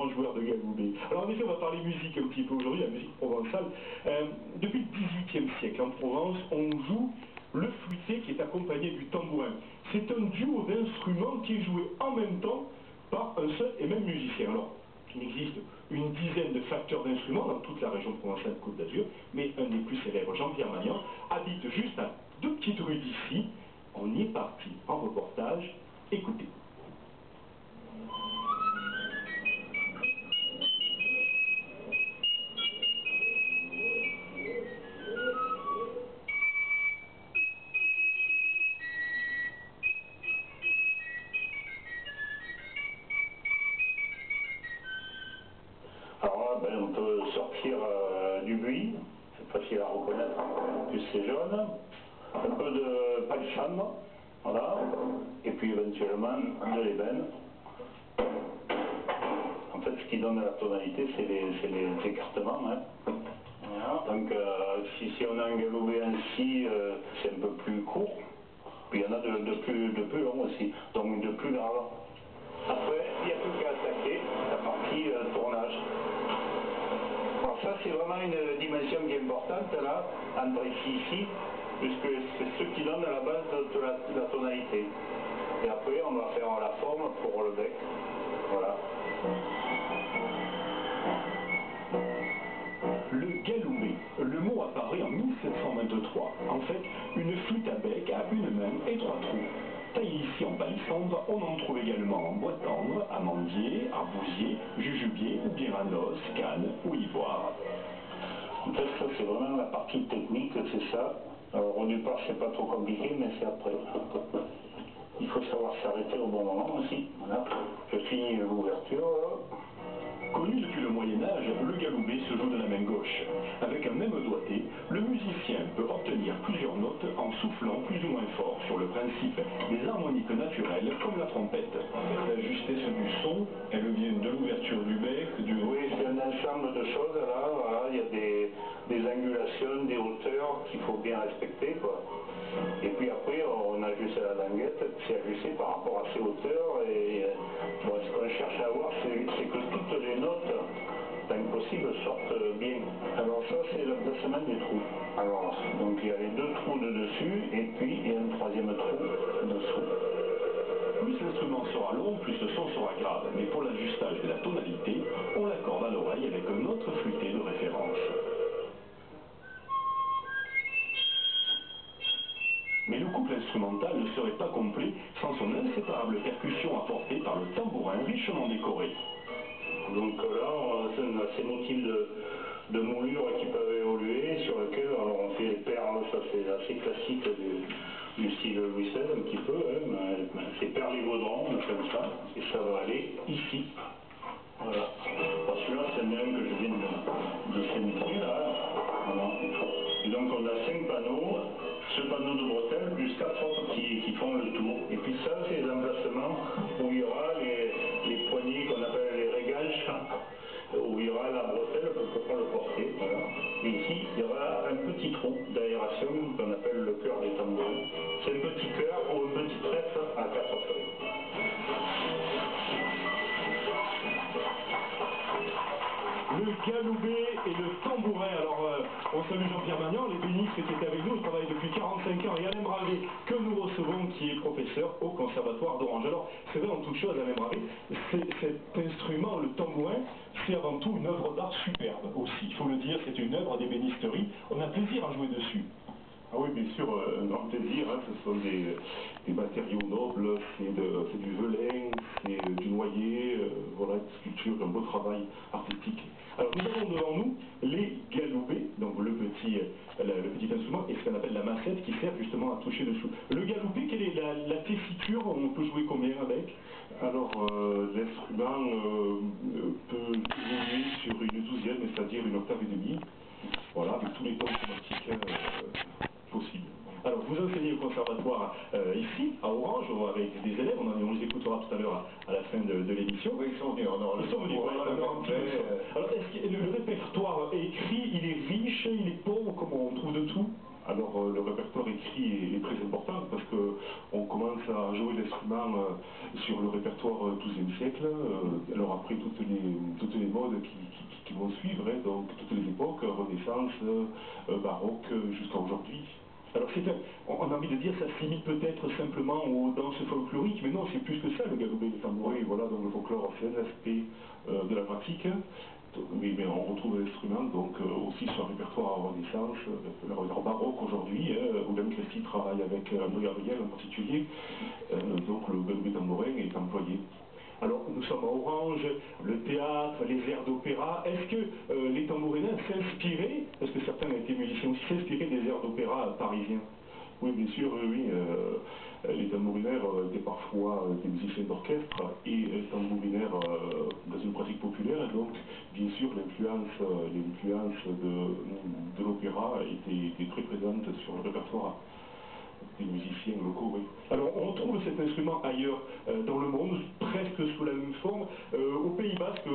grand joueur de galoubet. Alors en effet, on va parler musique un petit peu aujourd'hui, la musique provençale. Depuis le XVIIIe siècle, en Provence, on joue le flûté qui est accompagné du tambourin. C'est un duo d'instruments qui est joué en même temps par un seul et même musicien. Alors, il existe une dizaine de facteurs d'instruments dans toute la région provençale de Côte d'Azur, mais un des plus célèbres, Jean-Pierre Magnan, habite juste à 2 petites rues d'ici. On y est parti en reportage. Écoutez. Alors là, on peut sortir du buis, c'est facile à reconnaître, plus c'est jaune, un peu de palsambre, voilà, et puis éventuellement de l'ébène. En fait, ce qui donne la tonalité, c'est les écartements. Hein. Voilà. Donc, si on a un galoubet ainsi, c'est un peu plus court, puis il y en a de plus long aussi, donc de plus grave. Après, il n'y a plus qu'à attaquer la partie tournage. Alors ça, c'est vraiment une dimension qui est importante, là, entre ici, puisque c'est ce qui donne la base de la tonalité. Et après, on va faire la forme pour le bec. Voilà. Le galoubet, le mot apparaît en 1723. En fait, une flûte à bec à une main et 3 trous. Taillé ici en palissandre, on en trouve également en bois tendre, amandier, arbousier, jujubier ou bien à noce, canne ou ivoire. En fait, ça c'est vraiment la partie technique, c'est ça. Alors au départ, c'est pas trop compliqué, mais c'est après. Il faut savoir s'arrêter au bon moment aussi. Voilà. Je finis l'ouverture. Connu depuis le Moyen-Âge, le galoubet se joue de la main gauche. Avec un même doigté, le musicien peut obtenir plusieurs notes en soufflant plus ou moins fort sur le principe des harmoniques naturelles comme la trompette. La justesse du son, elle vient de l'ouverture du bec, Oui, c'est un ensemble de choses là, voilà. Il y a des angulations, des hauteurs qu'il faut bien respecter, quoi. Et puis après, on ajuste la languette, c'est ajusté par rapport à ces hauteurs. Et bon, ce qu'on cherche à voir, c'est que toutes les notes, tant que possible, sortent bien. Alors ça, c'est le placement des trous. Alors, donc il y a les 2 trous de dessus, et puis il y a un 3e trou dessous. Plus l'instrument sera long, plus le son sera grave. Mais pour l'ajustage de la tonalité, on l'accorde à l'oreille avec un autre flûté de référence. Mais le couple instrumental ne serait pas complet sans son inséparable percussion apportée par le tambourin richement décoré. Donc là, on a ces motifs de moulure qui peuvent évoluer, sur lesquels alors, on fait les perles, ça c'est assez classique du style Louis XVI un petit peu, hein, c'est perles et vaudrons, comme ça, et ça va aller ici. Voilà. Celui-là, c'est le même que je viens de centrer, là. Voilà. Et donc on a 5 panneaux, ce panneau de bretelles, plus 4 autres qui font le tour. Et puis ça, c'est les emplacements où il y aura les poignées qu'on appelle les réganches, où il y aura la bretelle pour pouvoir le porter. Voilà. Et ici, il y aura un petit trou d'aération qu'on appelle le cœur des tambourins. C'est un petit cœur ou un petit trèfle à 4 feuilles. Le galoubet et le tambourin. Alors, on salue Jean-Pierre Magnan, les bénistes étaient avec nous, il travaille depuis 45 ans, et Alain Bravé, que nous recevons, qui est professeur au Conservatoire d'Orange. Alors, c'est vrai en toute chose, Alain Bravé, cet instrument, le tambourin, c'est avant tout une œuvre d'art superbe aussi, il faut le dire, c'est une œuvre d'ébénisterie, on a plaisir à jouer dessus. Ah oui, bien sûr, un grand plaisir, hein, ce sont des matériaux nobles, c'est du velin, c'est du noyer, voilà, une sculpture, un beau travail artistique. Alors nous avons devant nous les galoubets, donc le petit instrument, et ce qu'on appelle la massette qui sert justement à toucher dessous. Le galoubet, quelle est la tessiture, on peut jouer combien avec? Alors l'instrument peut évoluer sur une 12e, c'est-à-dire une octave et demie, voilà, avec tous les tons chromatiques possibles. Alors, vous enseignez au conservatoire ici, à Orange, avec des élèves, on les écoutera tout à l'heure à la fin de l'émission. Oui, ils sont venus, ils sont venus, alors, est-ce que le répertoire écrit, il est riche, il est pauvre, comment on trouve de tout? Alors le répertoire écrit est très important parce qu'on commence à a joué l'instrument sur le répertoire XIIe siècle. Alors après, toutes les modes qui vont suivre, hein, donc toutes les époques, Renaissance, baroque, jusqu'à aujourd'hui. Alors on a envie de dire ça se limite peut-être simplement aux danses folkloriques, mais non, c'est plus que ça le galoubet de tambourin. Oui, voilà, donc le folklore c'est un aspect de la pratique. Oui, mais on retrouve l'instrument donc aussi sur un répertoire en Renaissance, le répertoire baroque aujourd'hui, où même Christie travaille avec André Gabriel en particulier, donc le galoubet tambourin est employé. Alors, nous sommes à Orange, le théâtre, les airs d'opéra. Est-ce que les tambourinins s'inspiraient, parce que certains ont été musiciens aussi, s'inspiraient des airs d'opéra parisiens? Oui, bien sûr, oui. Les tambourinaires étaient parfois des musiciens d'orchestre et tambourinaires dans une pratique populaire. Donc, bien sûr, l'influence de l'opéra était très présente sur le répertoire des musiciens locaux, oui. Alors, on retrouve cet instrument ailleurs dans le monde, presque sous la même forme. Au Pays Basque,